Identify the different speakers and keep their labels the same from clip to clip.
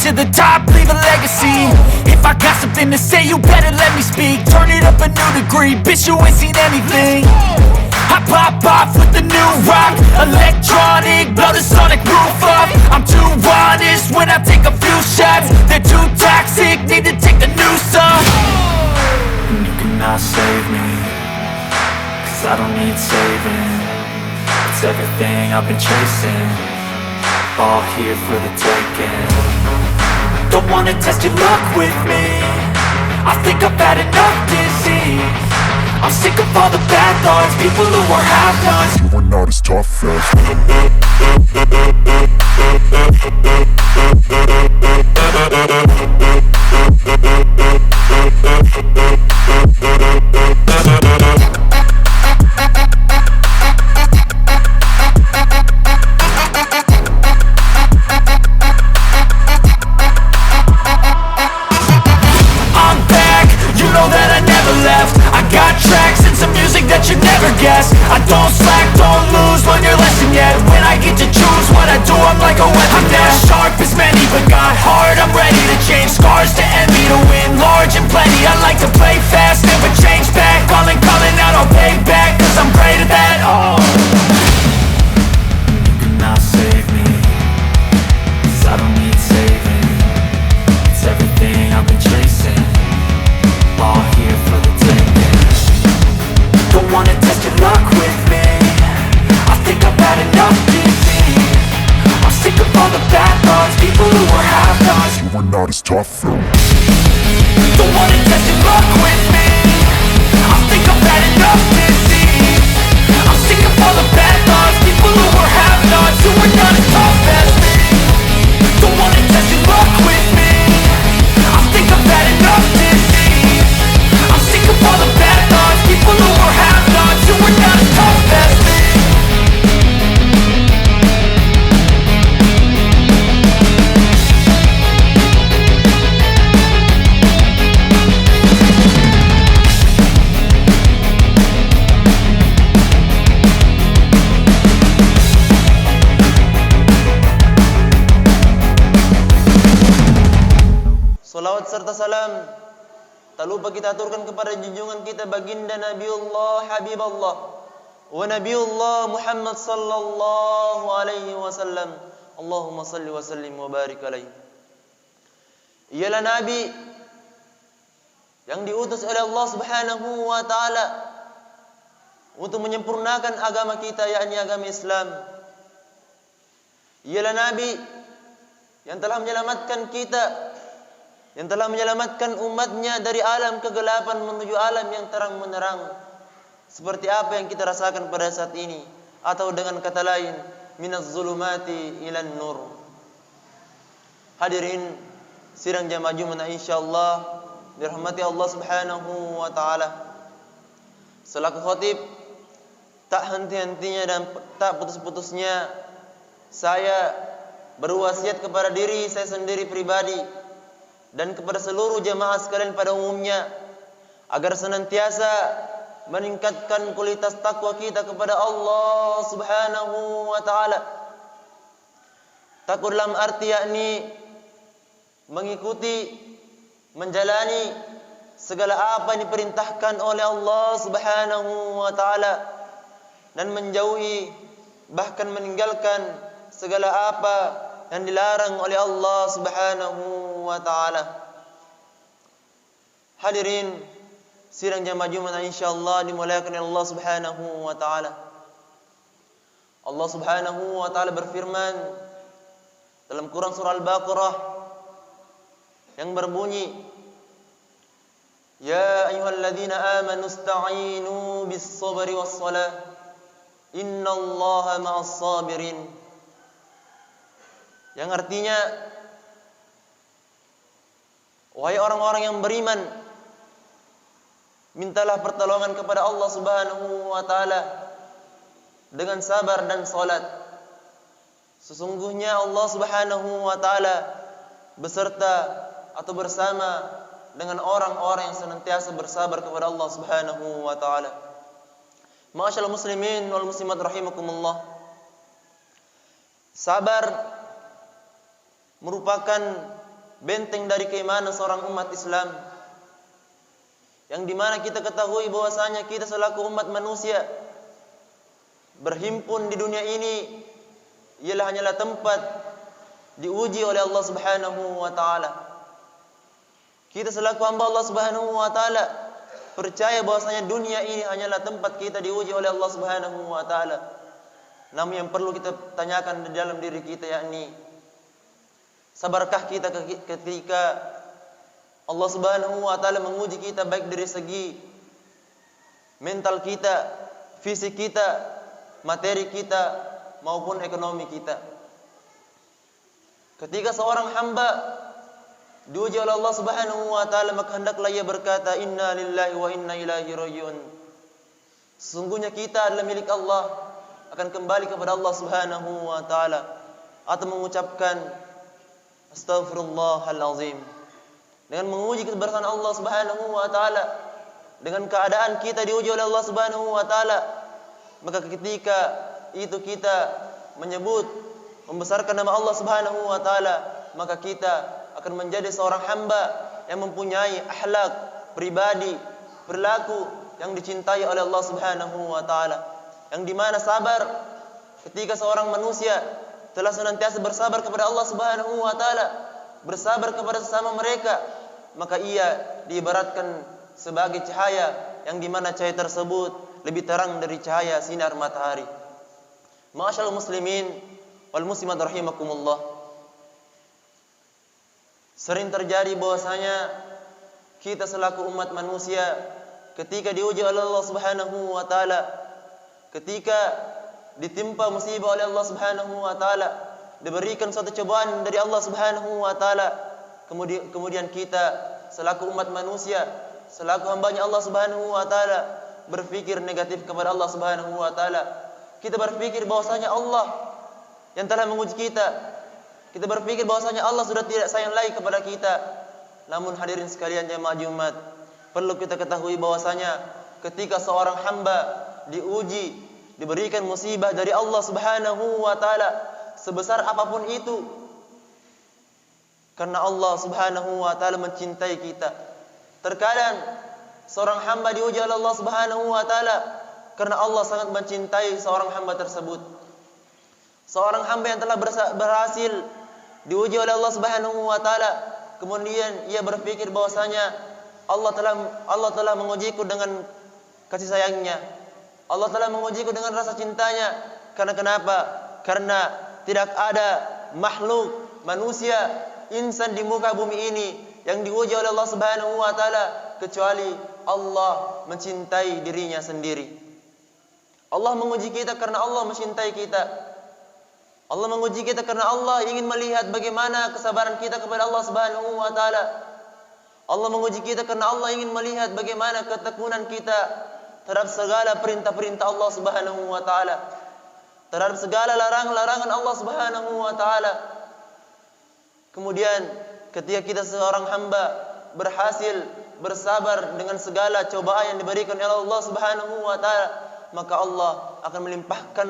Speaker 1: to the top, leave a legacy. If I got something to say, you better let me speak. Turn it up a new degree, bitch, you ain't seen anything. I pop off with the new rock, electronic, blow the sonic roof up. I'm too honest when I take a few shots. They're too toxic, need to take the noose off. And you cannot save me, 'cause I don't need saving. It's everything I've been chasing, all here for the taking. Don't wanna test your luck with me, I think I've had enough disease. I'm sick of all the bad thoughts, people who are half-nots.
Speaker 2: You are not as tough as
Speaker 1: I'm back, you know that I never left. I got tracks and some music that you never guessed. I don't slack, don't lose, learn your lesson yet. When I get to choose what I do, I'm like a weapon. I'm not sharp as many, but got hard, I'm ready to change. Scars to envy, to win large and plenty. I like to play fast, never change back. Calling out, I'll pay back, 'cause I'm great at that. Oh, you cannot save me, 'cause I don't need saving. It's everything I've been chasing, all here for the taking. Don't wanna test your luck with me, I think I've had enough disease. I'm sick of all the bad thoughts, people who are half-nots.
Speaker 2: you are not as tough as
Speaker 1: Don't wanna test your luck with me, I think I've had enough disease. I'm sick of all the bad thoughts, people who are half-nots, who are not as tough as me. Don't wanna test your luck with me, I think I've had enough disease. I'm sick of all the bad thoughts, people who are half-nots, who are not as tough as me.
Speaker 3: Salawat serta salam tak lupa kita aturkan kepada junjungan kita baginda Nabiullah Habibullah wa Nabiullah Muhammad sallallahu alaihi wasallam. Allahumma salli wa sallim wa barik alaihi. Ialah nabi yang diutus oleh Allah Subhanahu wa taala untuk menyempurnakan agama kita, yakni agama Islam. Ialah nabi yang telah menyelamatkan kita, yang telah menyelamatkan umatnya dari alam kegelapan menuju alam yang terang menerang, seperti apa yang kita rasakan pada saat ini, atau dengan kata lain, minaz zulumati ilan nur. Hadirin sidang jamaah Jumat insyaallah dirahmati Allah Subhanahu wa taala. Selaku khatib, tak henti-hentinya dan tak putus-putusnya saya berwasiat kepada diri saya sendiri pribadi dan kepada seluruh jamaah sekalian pada umumnya, agar senantiasa meningkatkan kualitas takwa kita kepada Allah Subhanahu wa taala. Takwa dalam arti yakni mengikuti, menjalani segala apa yang diperintahkan oleh Allah Subhanahu wa taala dan menjauhi, bahkan meninggalkan segala apa yang dilarang oleh Allah Subhanahu wa taala. Hadirin sidang jamaah Jumat insyaallah dimuliakan oleh Allah Subhanahu wa taala. Allah Subhanahu wa taala berfirman dalam Quran surah Al-Baqarah yang berbunyi, Ya ayyuhalladzina amanu ista'inu bis-sabri was-salah innallaha ma'as-sabirin. Yang artinya, wahai orang-orang yang beriman, mintalah pertolongan kepada Allah Subhanahu wa taala dengan sabar dan salat. Sesungguhnya Allah Subhanahu wa taala beserta atau bersama dengan orang-orang yang senantiasa bersabar kepada Allah Subhanahu wa taala. Ma'asyiral muslimin wal muslimat rahimakumullah. Sabar merupakan benteng dari keimanan seorang umat Islam, yang dimana kita ketahui bahwasanya kita selaku umat manusia berhimpun di dunia ini ialah hanyalah tempat diuji oleh Allah Subhanahu wa taala. Kita selaku hamba Allah Subhanahu wa taala percaya bahwasanya dunia ini hanyalah tempat kita diuji oleh Allah Subhanahu wa taala. Namun yang perlu kita tanyakan di dalam diri kita, yakni sabarkah kita ketika Allah Subhanahu wa taala menguji kita baik dari segi mental kita, fisik kita, materi kita maupun ekonomi kita. Ketika seorang hamba diuji oleh Allah Subhanahu wa taala, maka hendaklah ia berkata, inna lillahi wa inna ilaihi rajiun. Sesungguhnya kita adalah milik Allah, akan kembali kepada Allah Subhanahu wa taala, atau mengucapkan astaghfirullahal azim. Dengan menguji kebesaran Allah Subhanahu wa taala, dengan keadaan kita diuji oleh Allah Subhanahu wa taala, maka ketika itu kita menyebut membesarkan nama Allah Subhanahu wa taala, maka kita akan menjadi seorang hamba yang mempunyai akhlak, pribadi, perilaku yang dicintai oleh Allah Subhanahu wa taala, yang dimana sabar ketika seorang manusia telah senantiasa bersabar kepada Allah Subhanahu wa taala, bersabar kepada sesama mereka, maka ia diibaratkan sebagai cahaya yang dimana cahaya tersebut lebih terang dari cahaya sinar matahari. Ma'asyiral muslimin wal muslimat rahimakumullah. Sering terjadi bahwasanya kita selaku umat manusia ketika diuji oleh Allah Subhanahu wa taala, ketika ditimpa musibah oleh Allah Subhanahu wa taala, diberikan suatu cobaan dari Allah Subhanahu wa taala, kemudian kita selaku umat manusia, selaku hambanya Allah Subhanahu wa taala berpikir negatif kepada Allah Subhanahu wa taala. Kita berpikir bahwasanya Allah yang telah menguji kita. Kita berpikir bahwasanya Allah sudah tidak sayang lagi kepada kita. Namun hadirin sekalian jemaah Jumat, perlu kita ketahui bahwasanya ketika seorang hamba diuji, diberikan musibah dari Allah Subhanahu wa taala sebesar apapun itu, karena Allah Subhanahu wa taala mencintai kita. Terkadang seorang hamba diuji oleh Allah Subhanahu wa taala karena Allah sangat mencintai seorang hamba tersebut. Seorang hamba yang telah berhasil diuji oleh Allah Subhanahu wa taala, kemudian ia berpikir bahwasanya Allah telah mengujiku dengan kasih sayangnya. Allah telah mengujiku dengan rasa cintanya. Karena kenapa? Karena tidak ada makhluk manusia, insan di muka bumi ini yang diuji oleh Allah Subhanahu wa taala kecuali Allah mencintai dirinya sendiri. Allah menguji kita karena Allah mencintai kita. Allah menguji kita karena Allah ingin melihat bagaimana kesabaran kita kepada Allah Subhanahu wa taala. Allah menguji kita karena Allah ingin melihat bagaimana ketekunan kita terhadap segala perintah-perintah Allah Subhanahu wa taala, terhadap segala larangan-larangan Allah Subhanahu wa taala. Kemudian ketika kita seorang hamba berhasil bersabar dengan segala cobaan yang diberikan oleh Allah Subhanahu wa taala, maka Allah akan melimpahkan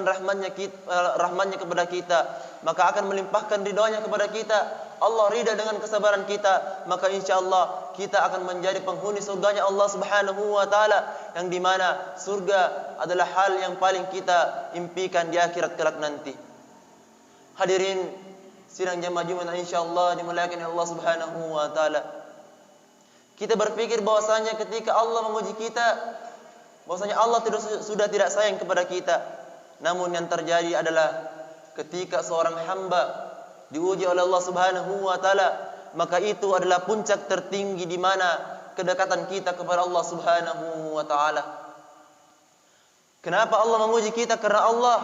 Speaker 3: rahmatnya kepada kita, maka akan melimpahkan ridhonya kepada kita. Allah ridha dengan kesabaran kita, maka insyaallah kita akan menjadi penghuni surganya Allah Subhanahu wa taala, yang dimana surga adalah hal yang paling kita impikan di akhirat kelak nanti. Hadirin sidang jamaah Jumat insyaallah dimuliakan oleh Allah Subhanahu wa taala. Kita berpikir bahwasanya ketika Allah menguji kita, bahwasanya Allah sudah tidak sayang kepada kita. Namun yang terjadi adalah ketika seorang hamba diuji oleh Allah Subhanahu wa taala, maka itu adalah puncak tertinggi di mana kedekatan kita kepada Allah Subhanahu wa taala. Kenapa Allah menguji kita? Karena Allah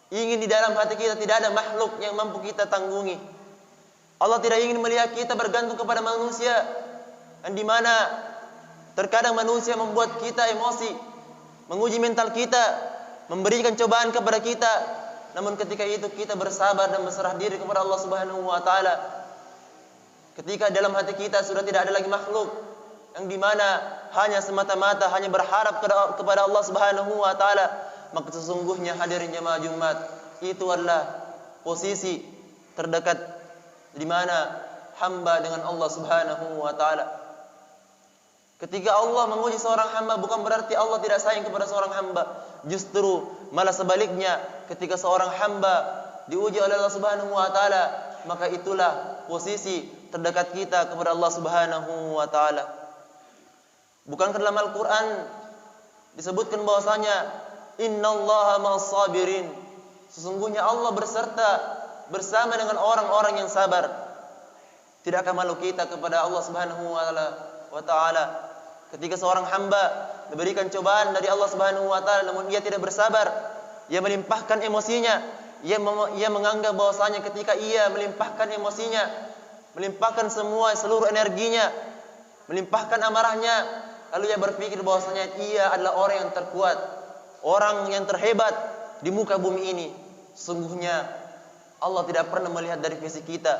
Speaker 3: ingin di dalam hati kita tidak ada makhluk yang mampu kita tanggungi. Allah tidak ingin melihat kita bergantung kepada manusia, yang di mana terkadang manusia membuat kita emosi, menguji mental kita, memberikan cobaan kepada kita. Namun ketika itu kita bersabar dan berserah diri kepada Allah Subhanahu wa taala. Ketika dalam hati kita sudah tidak ada lagi makhluk, yang di mana hanya semata-mata hanya berharap kepada Allah Subhanahu wa taala, maka sesungguhnya hadirin jemaah Jumat, itu adalah posisi terdekat di mana hamba dengan Allah Subhanahu wa taala. Ketika Allah menguji seorang hamba bukan berarti Allah tidak sayang kepada seorang hamba. Justru malah sebaliknya, ketika seorang hamba diuji oleh Allah Subhanahu wa taala, maka itulah posisi terdekat kita kepada Allah Subhanahu wa taala. Bukankah dalam Al-Qur'an disebutkan bahwasanya innallaha ma'as sabirin. Sesungguhnya Allah bersama dengan orang-orang yang sabar. Tidakkah malu kita kepada Allah Subhanahu wa taala ketika seorang hamba diberikan cobaan dari Allah Subhanahu wa taala namun ia tidak bersabar, ia melimpahkan emosinya, ia menganggap bahwasanya ketika ia melimpahkan emosinya, melimpahkan seluruh energinya, melimpahkan amarahnya, lalu ia berpikir bahwasanya ia adalah orang yang terkuat, orang yang terhebat di muka bumi ini. Sungguhnya Allah tidak pernah melihat dari fisik kita,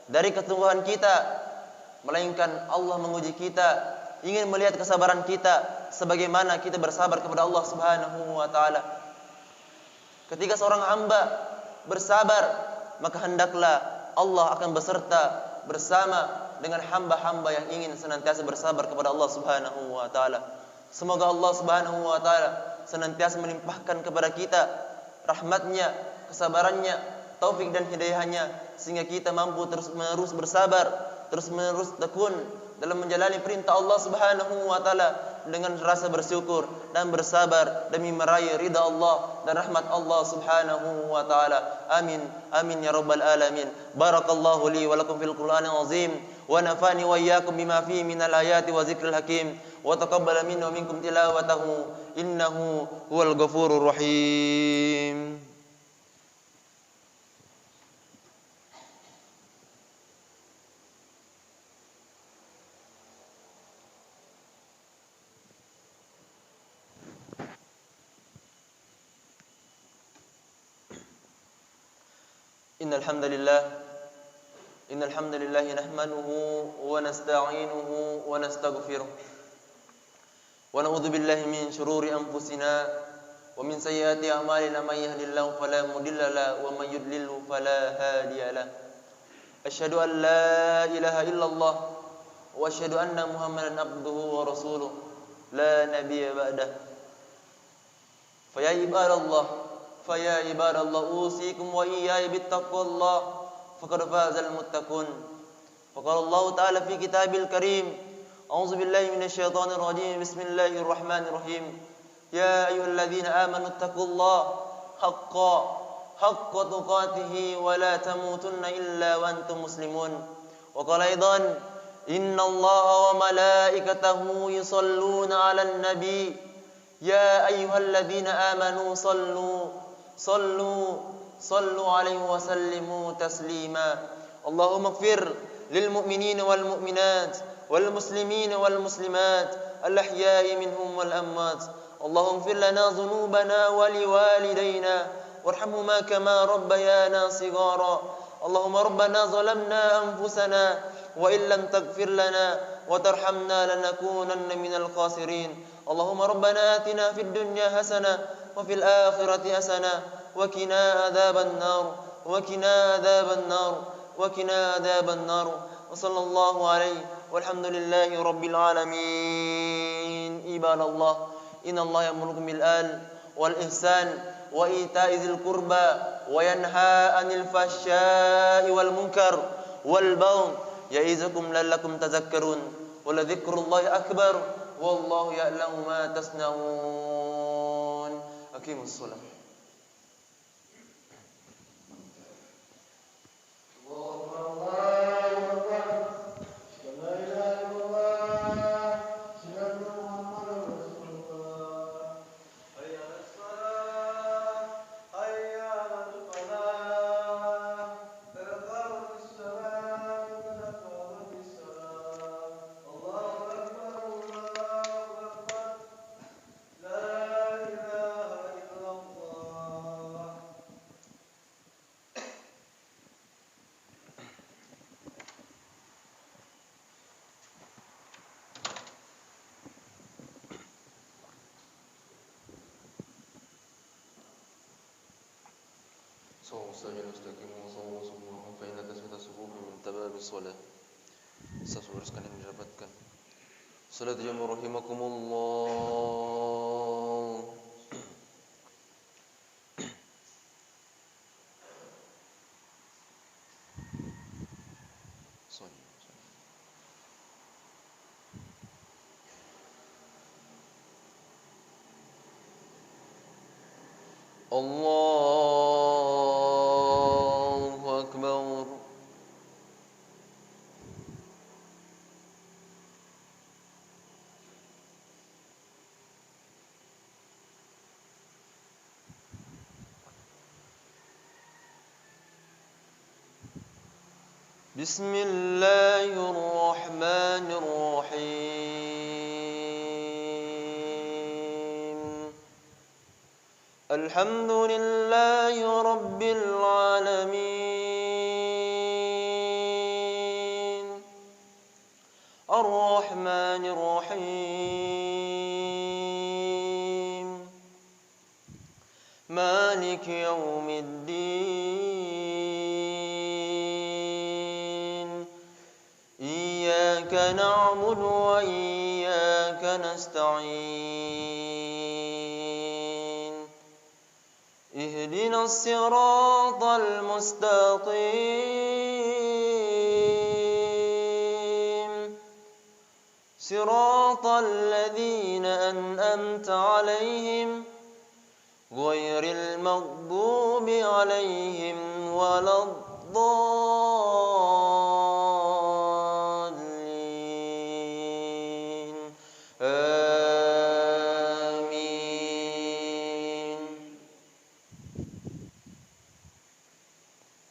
Speaker 3: dari ketungguhan kita, melainkan Allah menguji kita, ingin melihat kesabaran kita sebagaimana kita bersabar kepada Allah Subhanahu wa taala. Ketika seorang hamba bersabar, maka hendaklah Allah akan bersama dengan hamba-hamba yang ingin senantiasa bersabar kepada Allah Subhanahu wa taala. Semoga Allah Subhanahu wa taala senantiasa melimpahkan kepada kita rahmatnya, kesabarannya, taufik dan hidayahnya, sehingga kita mampu terus-menerus bersabar, terus-menerus tekun dalam menjalani perintah Allah Subhanahu wa taala dengan rasa bersyukur dan bersabar demi meraih ridha Allah dan rahmat Allah Subhanahu wa taala. Amin. Amin ya rabbal alamin. Barakallahu li wa lakum fil Qur'anil azim wa nafani wa iyyakum bima fihi minal ayati wa zikril hakim wa taqabbala minna wa minkum tilawatahu innahu huwal ghafurur rahim. Innal hamdalillah nahmaduhu wa nasta'inuhu wa nastaghfiruh wa na'udzu billahi min shururi anfusina wa min sayyiati a'malina may yahdihillahu fala mudilla lahu wa may yudlilhu fala hadiya lahu. Asyhadu an la ilaha illallah wa asyhadu anna Muhammadan abduhu wa rasuluh la nabiyya ba'dah. Fa ya ibadallah usikum wa iyaya bittaqwallah faqad fazal muttaqun. Faqala Allah ta'ala fi kitabil karim, a'udzu billahi minasy syaithanir rajim, bismillahir rahmanir rahim. Ya ayyuhalladzina amanu taqullaha haqqa tuqatih wa la tamutunna illa wa antum muslimun. Wa qala aidan innallaha wa malaikatahu yusalluna 'alan nabi ya ayyuhalladzina amanu sallu alaihi wa sallimu taslima. Allahumma ighfir lil mu'minina wal mu'minat wal muslimina wal muslimat al ahya'i minhum wal amwat. Allahumma ighfir lana dhunubana wa liwalidayna warhamhuma kama rabbayana shighara. Allahumma rabbana zalamna anfusana wa in lam taghfir lana wa tarhamna lanakunanna minal khasirin. Allahumma rabbana atina fid dunya hasanah wa fil akhirati hasanah wa qina adzaban nar wa qina adzaban nar wa qina adzaban nar. Wa sallallahu alaihi walhamdulillahi rabbil alamin. Ibadallah, innallaha ya'murukum bil adli wal ihsan wa ita'i dzil qurba wa yanha 'anil fahsya'i wal munkar wal baghi ya'izukum la'allakum tadhakkarun. Wa la dzikrullahi akbar wallahu ya'lamu ma tasna'un. Aqimus shalah. صلوا مستقيم وصلوا صبورهم فإن تسمية الصفوف من تباب الصلاة. Sesuai sekalian didapatkan. Salat jamaah rahimakumullah. Allahu Akbar. Bismillahirrahmanirrahim. Alhamdulillahi rabbil alamin. Ar-Rahmanir Rahim. Maliki yaumiddin. Iyyaka na'budu wa iyyaka nasta'in. Ihdinas siratal mustaqim. Siratal ladzina an'amta 'alaihim ghairil maghdubi 'alaihim waladdallin. Amin.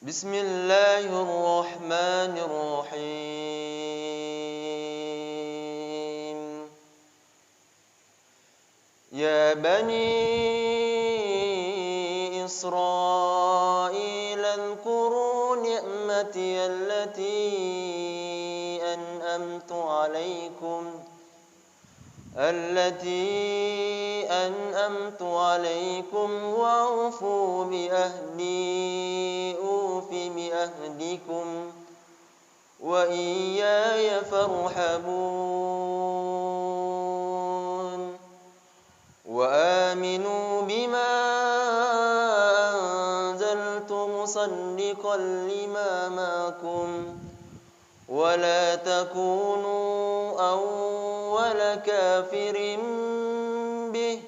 Speaker 3: Bismillahirrahmanirrahim. Ya bani Israil اذكروا نعمتي التي أنعمت عليكم وأوفوا بأهدي أوف بأهدكم وإياي فارحبون. وآمنوا بما أنزلت مصدقا لما معكم ولا تكونوا أول كافر به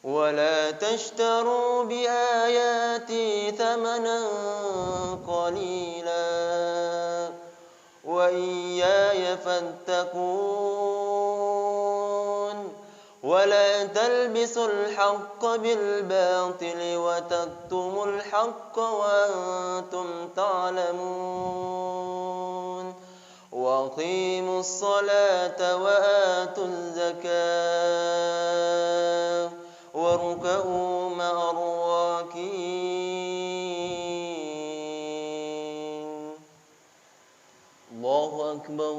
Speaker 3: ولا تشتروا بآياتي ثمنا قليلا وإياي فاتقون. ولا تلبسوا الحق بالباطل وتكتموا الحق وأنتم تعلمون. وأقيموا الصلاة وآتوا الزكاة واركعوا مع الراكعين. الله أكبر.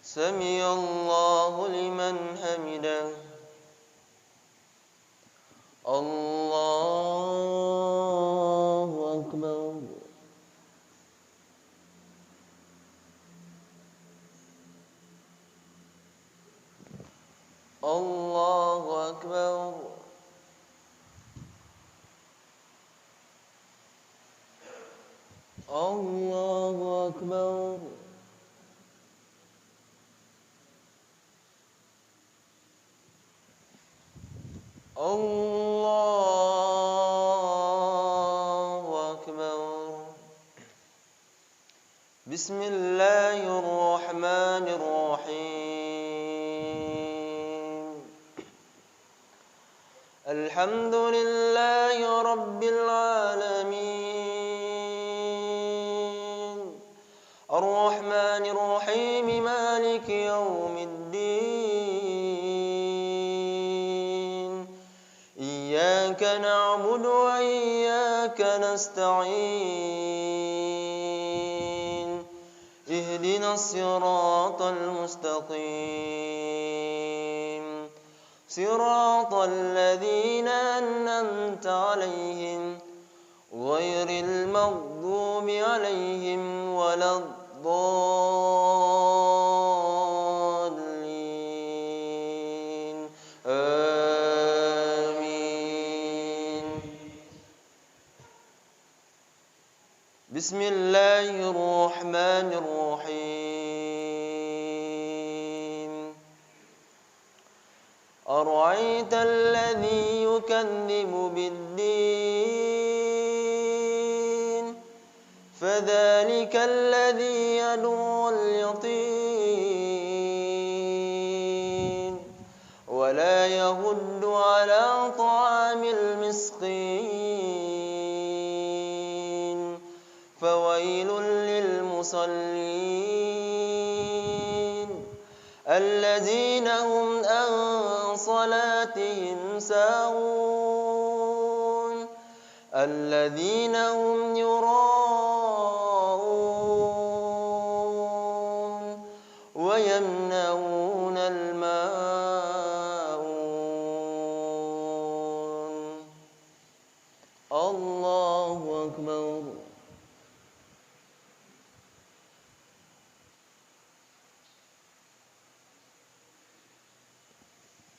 Speaker 3: سمع الله لمن حمده. الله أكبر. الله أكبر. الله أكبر. الله أكبر. بسم الله الرحمن الرحيم. الحمد لله رب العالمين. الرحمن الرحيم مالك يوم الدين. إياك نعبد وإياك نستعين. اهدنا الصراط المستقيم. صراط الذين أنعمت عليهم غير المغضوب عليهم ولا الضالين آمين. بسم الله الرحمن الرحيم. أرأيت الذي يكذب بالدين فذلك الذي يدعو اليتيم ولا يحض على طعام المسكين فويل للمصلين الذين هم عن صلاتهم ساهون الذين هم يراءون ويمنعون الماعون. الله أكبر.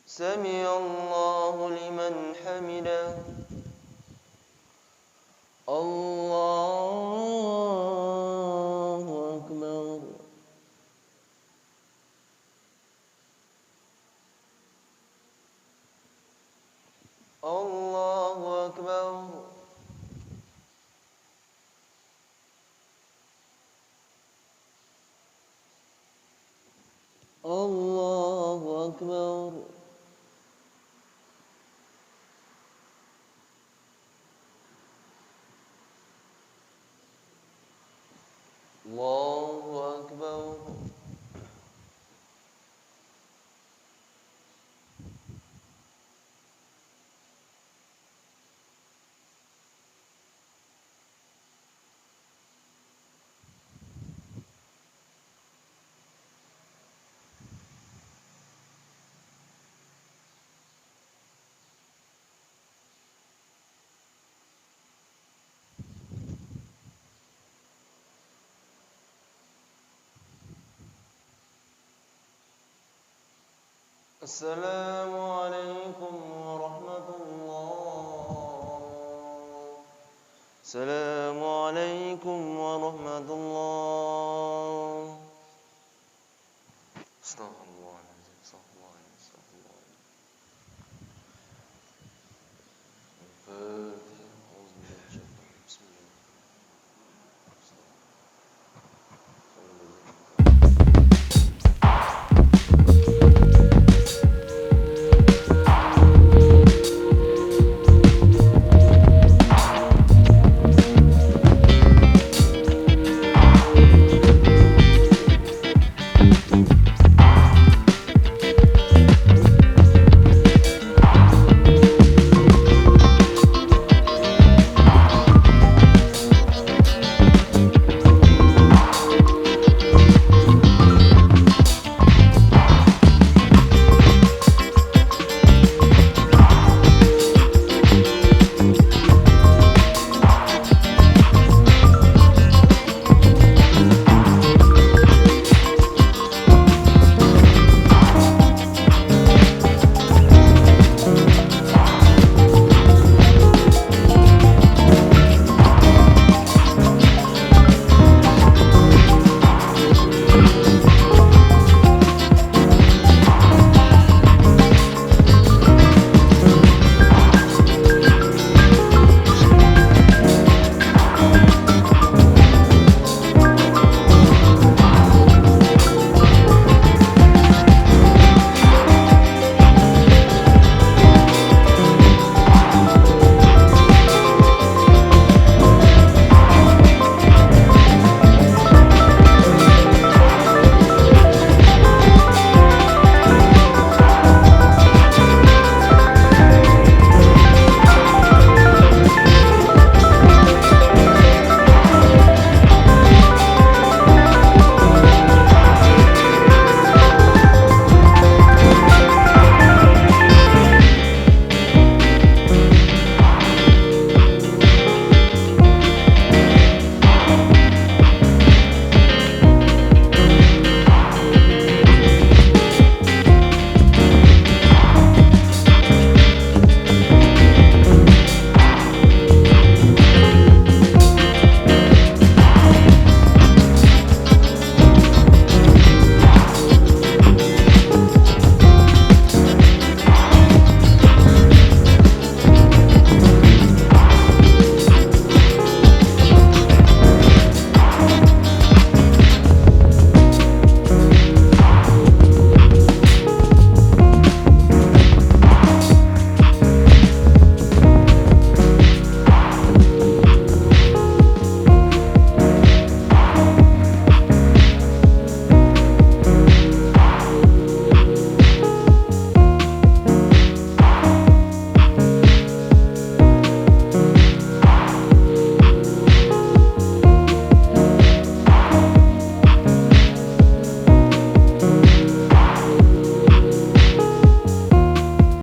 Speaker 3: سمع الله لمن حمده. الله أكبر. الله أكبر. الله أكبر. الله أكبر. السلام عليكم ورحمة الله. السلام عليكم ورحمة الله.